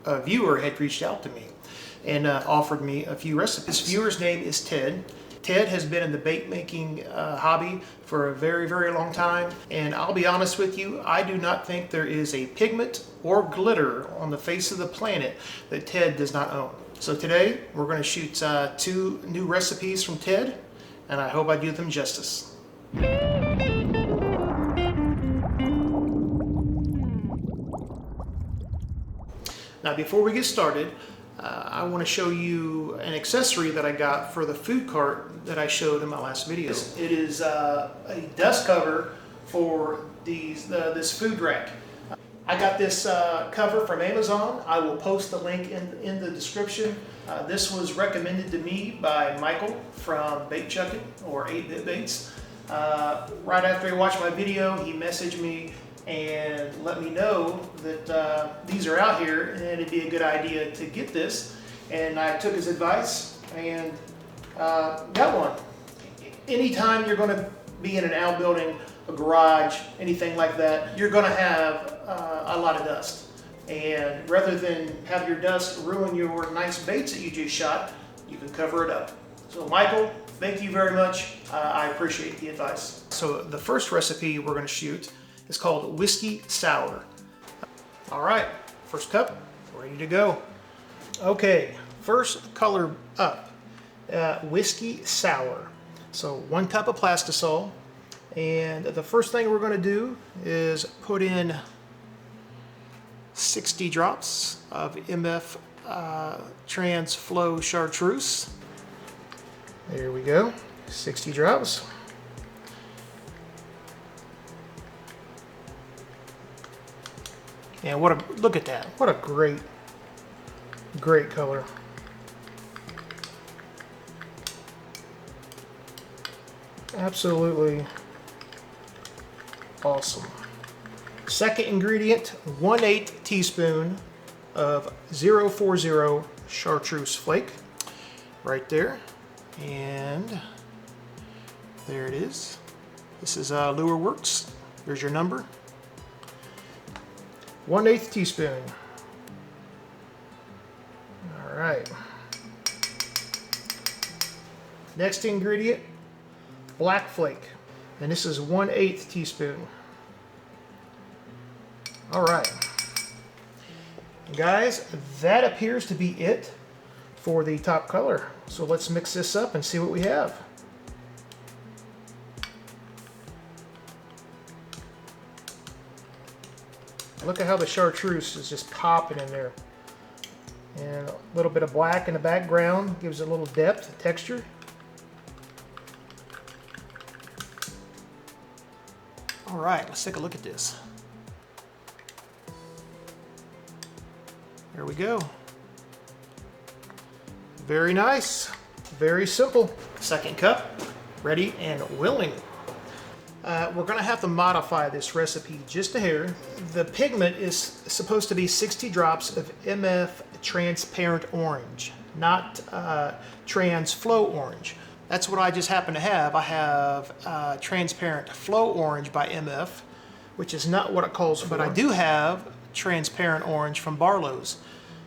a viewer had reached out to me and offered me a few recipes. This viewer's name is Ted. Ted has been in the bait making hobby for a very, very long time. And I'll be honest with you, I do not think there is a pigment or glitter on the face of the planet that Ted does not own. So today we're going to shoot 2 new recipes from Ted, and I hope I do them justice. Now before we get started, I want to show you an accessory that I got for the food cart that I showed in my last video. It is a dust cover for this food rack. I got this cover from Amazon. I will post the link in the description. This was recommended to me by Michael from Bait Chucking or 8-Bit Baits. Right after he watched my video, he messaged me and let me know that these are out here and it'd be a good idea to get this. And I took his advice and got one. Anytime you're going to be in an outbuilding, a garage, anything like that, you're going to have a lot of dust. And rather than have your dust ruin your nice baits that you just shot, you can cover it up. So Michael, thank you very much. I appreciate the advice. So the first recipe we're going to shoot is called Whiskey Sour. All right, first cup, ready to go. Okay, first color up, Whiskey Sour. So 1 cup of plastisol, and the first thing we're going to do is put in 60 drops of MF Trans Flow Chartreuse. There we go, 60 drops. And look at that. What a great color. Absolutely awesome. Second ingredient, 1/8 teaspoon of 040 chartreuse flake. Right there. And there it is. This is Lure Works. There's your number. 1/8 teaspoon. All right. Next ingredient, black flake, and this is 1/8 teaspoon. All right, guys, that appears to be it for the top color. So let's mix this up and see what we have. Look at how the chartreuse is just popping in there. And a little bit of black in the background gives it a little depth, texture. All right, let's take a look at this. There we go. Very nice, very simple. Second cup, ready and willing. We're going to have to modify this recipe just a hair. The pigment is supposed to be 60 drops of MF Transparent Orange, not Trans Flow Orange. That's what I just happen to have. I have Transparent Flow Orange by MF, which is not what it calls for. But I do have Transparent Orange from Barlow's.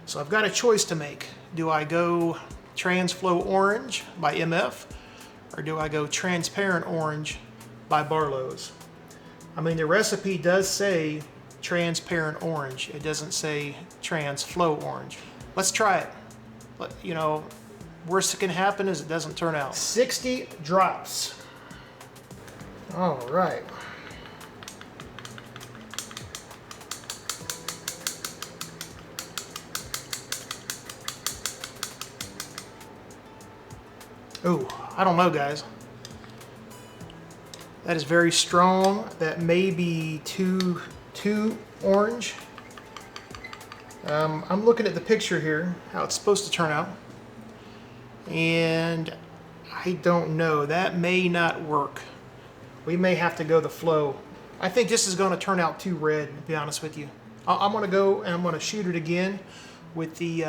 So I've got a choice to make. Do I go Trans Flow Orange by MF, or do I go Transparent Orange by Barlow's? I mean, the recipe does say transparent orange. It doesn't say Trans Flow Orange. Let's try it. But, you know, worst that can happen is it doesn't turn out. 60 drops. All right. Ooh, I don't know, guys. That is very strong. That may be too orange. I'm looking at the picture here, how it's supposed to turn out. And I don't know, that may not work. We may have to go the flow. I think this is gonna turn out too red, to be honest with you. I'm gonna go and I'm gonna shoot it again with the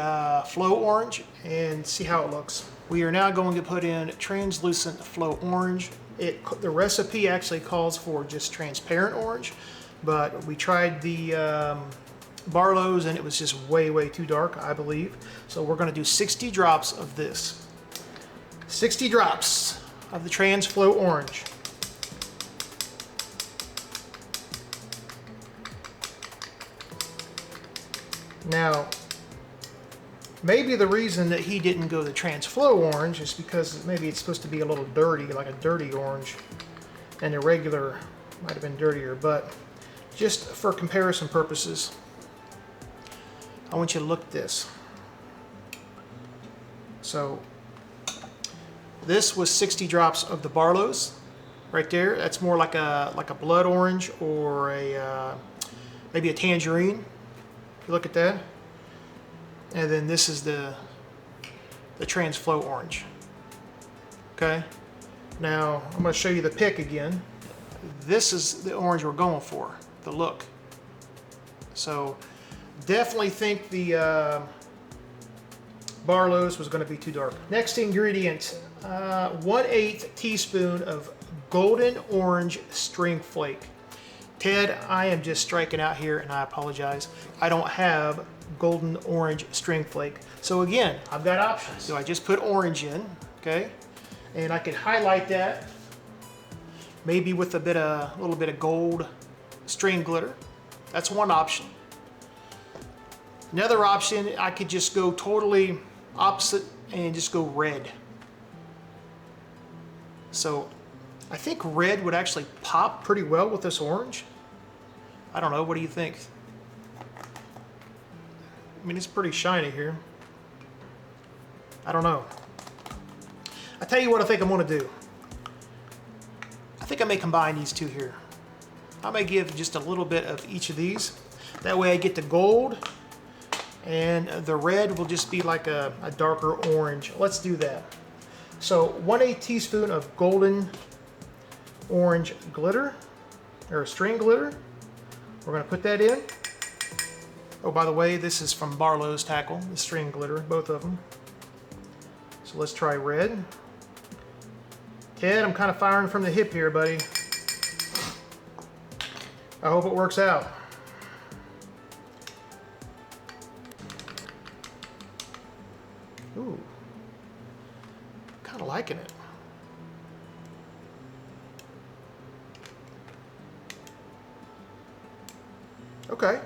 flow orange and see how it looks. We are now going to put in translucent flow orange. The recipe actually calls for just transparent orange, but we tried the Barlow's and it was just way too dark, I believe. So we're going to do 60 drops of this. 60 drops of the TransFlow Orange. Now, maybe the reason that he didn't go the TransFlow Orange is because maybe it's supposed to be a little dirty, like a dirty orange, and the regular might have been dirtier, but just for comparison purposes, I want you to look at this. So this was 60 drops of the Barlow's right there. That's more like a blood orange or a maybe a tangerine. You look at that. And then this is the TransFlow Orange. Okay. Now I'm going to show you the pick again. This is the orange we're going for, the look. So definitely think the Barlow's was going to be too dark. Next ingredient, 1/8 teaspoon of golden orange string flake. Ted, I am just striking out here and I apologize. I don't have golden orange string flake. So again, I've got options. So I just put orange in, okay? And I could highlight that maybe with a little bit of gold string glitter. That's one option. Another option, I could just go totally opposite and just go red. So I think red would actually pop pretty well with this orange. I don't know, what do you think? I mean, it's pretty shiny here. I don't know. I tell you what I think I'm gonna do. I think I may combine these two here. I may give just a little bit of each of these. That way I get the gold and the red will just be like a darker orange. Let's do that. So 1/8 teaspoon of golden orange glitter, or string glitter. We're gonna put that in. Oh, by the way, this is from Barlow's Tackle, the string glitter, both of them. So let's try red. Ted, I'm kind of firing from the hip here, buddy. I hope it works out. Ooh, kind of liking it. Okay,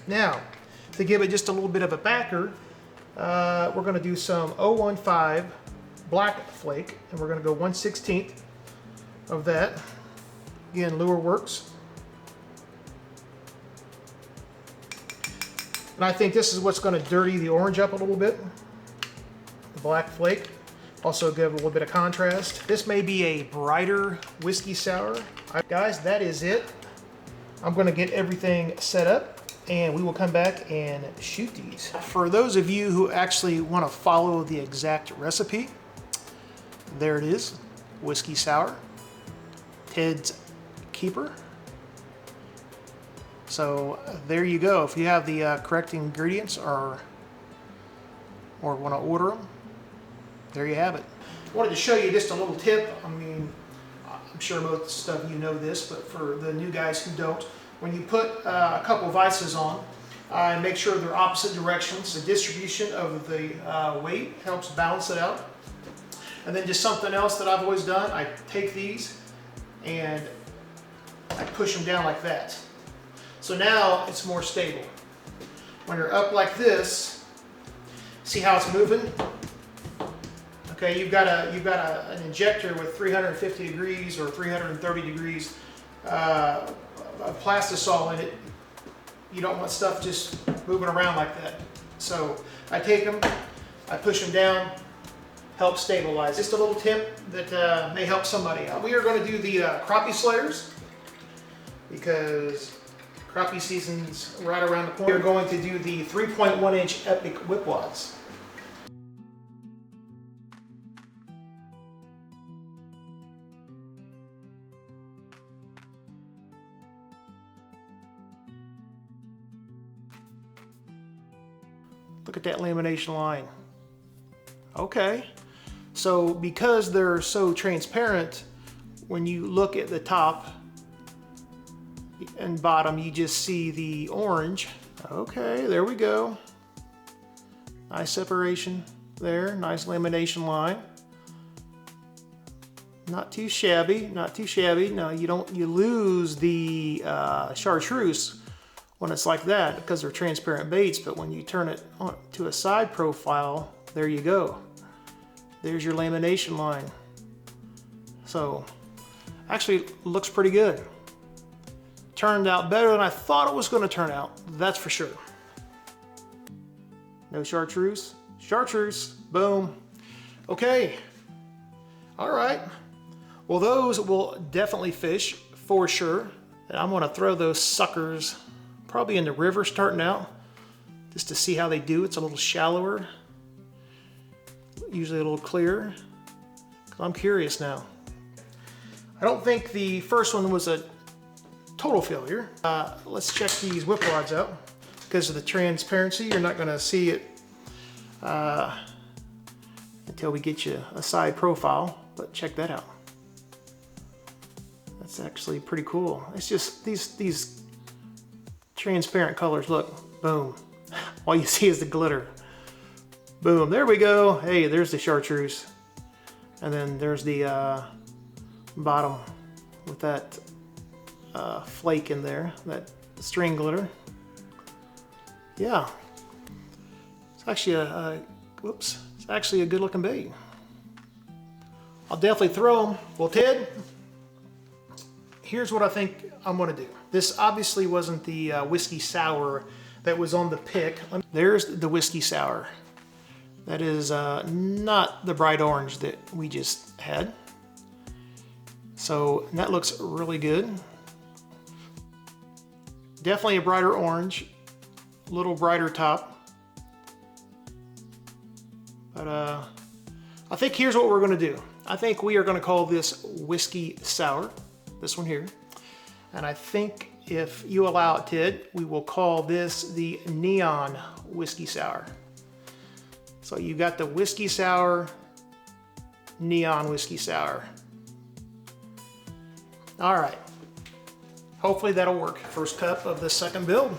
now to give it just a little bit of a backer, we're going to do some 015 black flake, and we're going to go 1/16 of that. Again, Lure Works. And I think this is what's going to dirty the orange up a little bit. The black flake. Also give a little bit of contrast. This may be a brighter whiskey sour. Guys, that is it. I'm going to get everything set up and we will come back and shoot these. For those of you who actually want to follow the exact recipe, there it is. Whiskey sour. Ted's Keeper. So there you go. If you have the correct ingredients or want to order them, there you have it. I wanted to show you just a little tip. I mean, I'm sure most of you know this, but for the new guys who don't, when you put a couple vices on, and make sure they're opposite directions, the distribution of the weight helps balance it out. And then just something else that I've always done, I take these and I push them down like that. So now it's more stable. When you're up like this, see how it's moving? Okay, you've got an injector with 350 degrees or 330 degrees of plastisol in it. You don't want stuff just moving around like that. So I take them, I push them down, help stabilize. Just a little tip that may help somebody out. We are going to do the crappie slayers because crappie season's right around the corner. We're going to do the 3.1 inch Epic whip wads. Look at that lamination line. Okay, so because they're so transparent, when you look at the top and bottom, you just see the orange. Okay, there we go. Nice separation there, nice lamination line. Not too shabby, not too shabby. No, you lose the chartreuse when it's like that because they're transparent baits, but when you turn it on to a side profile, there you go. There's your lamination line. So, actually looks pretty good. Turned out better than I thought it was going to turn out, that's for sure. No chartreuse? Chartreuse, boom. Okay, all right. Well, those will definitely fish for sure. And I'm gonna throw those suckers probably in the river starting out, just to see how they do. It's a little shallower, usually a little clearer. I'm curious now. I don't think the first one was a total failure. Let's check these whip rods out. Because of the transparency, you're not gonna see it until we get you a side profile, but check that out. That's actually pretty cool. It's just these transparent colors. Look, boom. All you see is the glitter. Boom, there we go. Hey, there's the chartreuse. And then there's the bottom with that flake in there, that string glitter. Yeah, it's actually it's actually a good looking bait. I'll definitely throw them. Well, Ted, here's what I think I'm gonna do. This obviously wasn't the whiskey sour that was on the pick. There's the whiskey sour. That is not the bright orange that we just had. So that looks really good. Definitely a brighter orange, a little brighter top. But I think here's what we're gonna do. I think we are gonna call this whiskey sour, this one here. And I think if you allow it, Ted, we will call this the neon whiskey sour. So you got the whiskey sour, neon whiskey sour. All right, hopefully that'll work. First cup of the second build.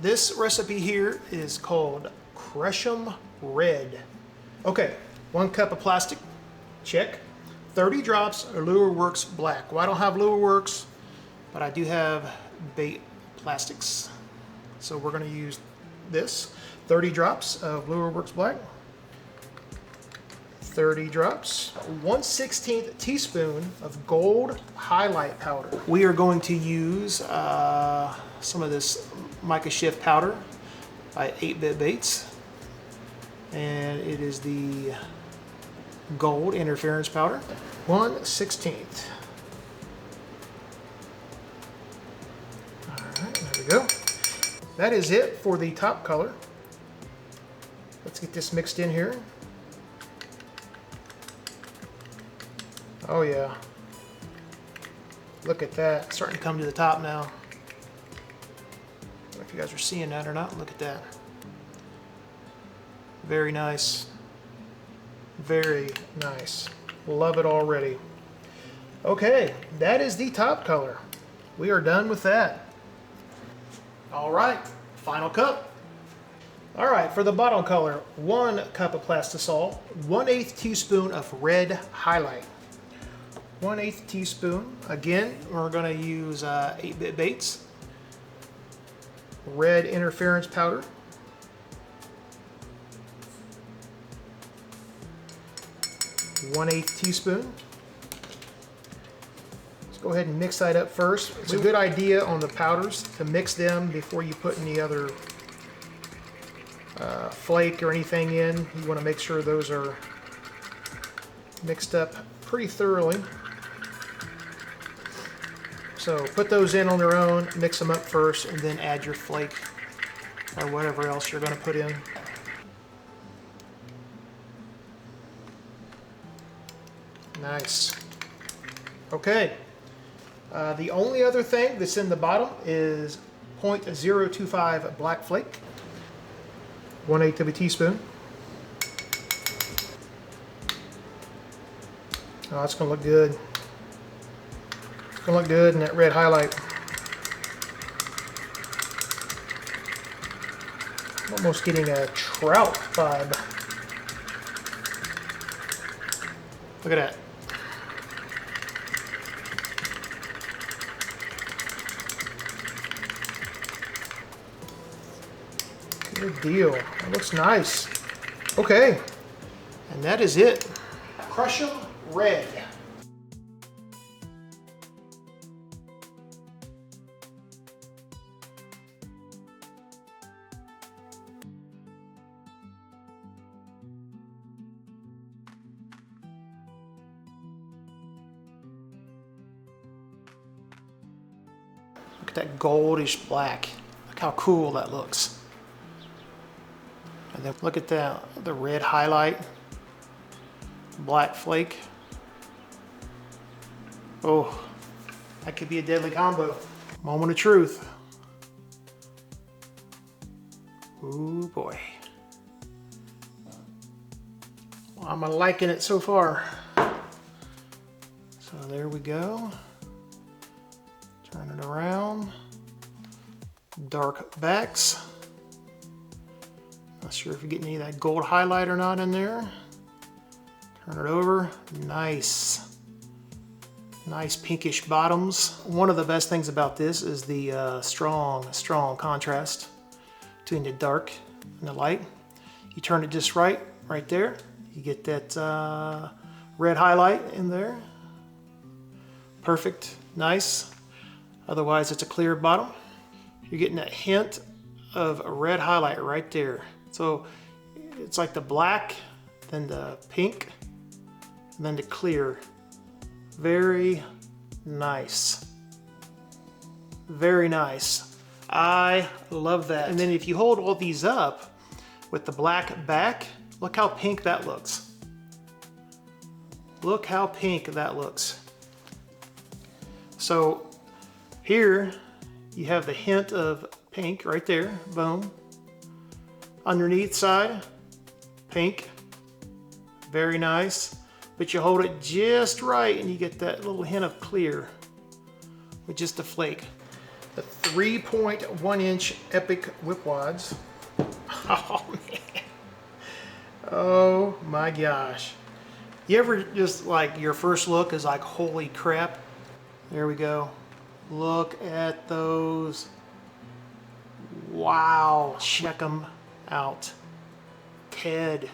This recipe here is called Crush'em Red. Okay, 1 cup of plastic, check. 30 drops of Lure Works Black. Well, I don't have Lure Works, but I do have bait plastics. So we're gonna use this. 30 drops of Lure Works Black. 30 drops. 1/16 teaspoon of gold highlight powder. We are going to use some of this mica shift powder by 8-Bit Baits. And it is the gold interference powder. 1/16. All right, there we go. That is it for the top color. Let's get this mixed in here. Oh yeah. Look at that, it's starting to come to the top now. I don't know if you guys are seeing that or not. Look at that. Very nice. Very nice. Love it already. Okay, that is the top color. We are done with that. All right, final cup. All right, for the bottom color, 1 cup of plastisol, 1/8 teaspoon of red highlight. 1/8 teaspoon. Again, we're gonna use 8-Bit Baits. Red interference powder. 1/8 teaspoon. Let's go ahead and mix that up first. It's a good idea on the powders to mix them before you put any other flake or anything in. You want to make sure those are mixed up pretty thoroughly. So put those in on their own, mix them up first, and then add your flake or whatever else you're going to put in. Nice. Okay. The only other thing that's in the bottom is 0.025 black flake. 1/8 of a teaspoon. Oh, it's gonna look good. It's gonna look good in that red highlight. Almost getting a trout vibe. Look at that. Good deal. That looks nice. Okay, and that is it. Crush 'em red. Look at that goldish black. Look how cool that looks. And then look at that, the red highlight, black flake. Oh, that could be a deadly combo. Moment of truth. Ooh boy. Well, I'm liking it so far. So there we go. Turn it around. Dark backs. Not sure if you're getting any of that gold highlight or not in there. Turn it over. Nice. Nice pinkish bottoms. One of the best things about this is the strong contrast between the dark and the light. You turn it just right there. You get that red highlight in there. Perfect, nice. Otherwise it's a clear bottom. You're getting that hint of a red highlight right there. So it's like the black, then the pink, and then the clear. Very nice. Very nice. I love that. And then if you hold all these up with the black back, look how pink that looks. Look how pink that looks. So here you have the hint of pink right there, boom. Underneath side, pink, very nice. But you hold it just right and you get that little hint of clear with just a flake. The 3.1 inch Epic whip wads. Oh man. Oh my gosh. You ever just like your first look is like, holy crap. There we go. Look at those. Wow. Check them out. Ted.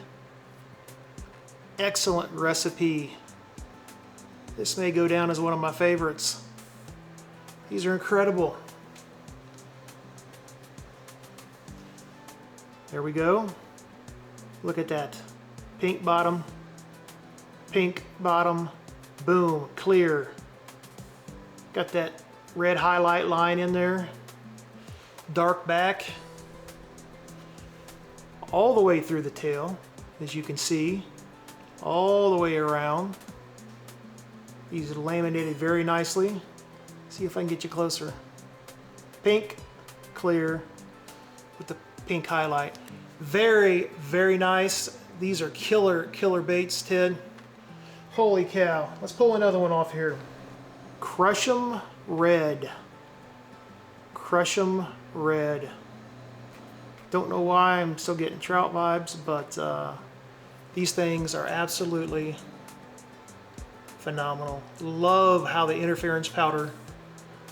Excellent recipe. This may go down as one of my favorites. These are incredible. There we go. Look at that. Pink bottom, boom, clear. Got that red highlight line in there. Dark back. All the way through the tail, as you can see. All the way around. These are laminated very nicely. See if I can get you closer. Pink, clear, with the pink highlight. Very, very nice. These are killer baits, Ted. Holy cow. Let's pull another one off here. Crush 'em red. Crush 'em red. Don't know why I'm still getting trout vibes, but these things are absolutely phenomenal. Love how the interference powder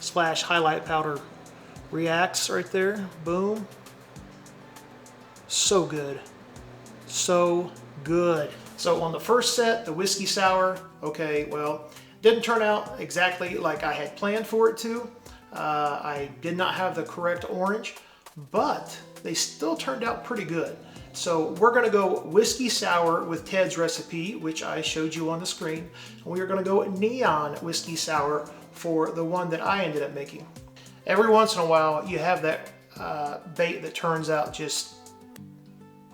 / highlight powder reacts right there. Boom. So good. So good. So on the first set, the whiskey sour, okay, well, didn't turn out exactly like I had planned for it to. I did not have the correct orange, but they still turned out pretty good. So we're gonna go whiskey sour with Ted's recipe, which I showed you on the screen. And we are gonna go neon whiskey sour for the one that I ended up making. Every once in a while, you have that bait that turns out just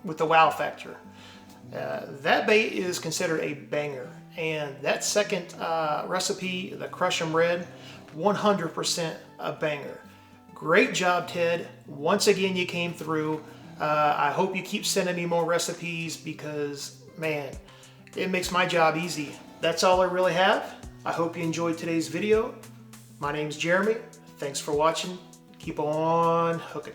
with the wow factor. That bait is considered a banger. And that second recipe, the Crush 'em Red, 100% a banger. Great job, Ted. Once again, you came through. I hope you keep sending me more recipes because, man, it makes my job easy. That's all I really have. I hope you enjoyed today's video. My name's Jeremy. Thanks for watching. Keep on hooking.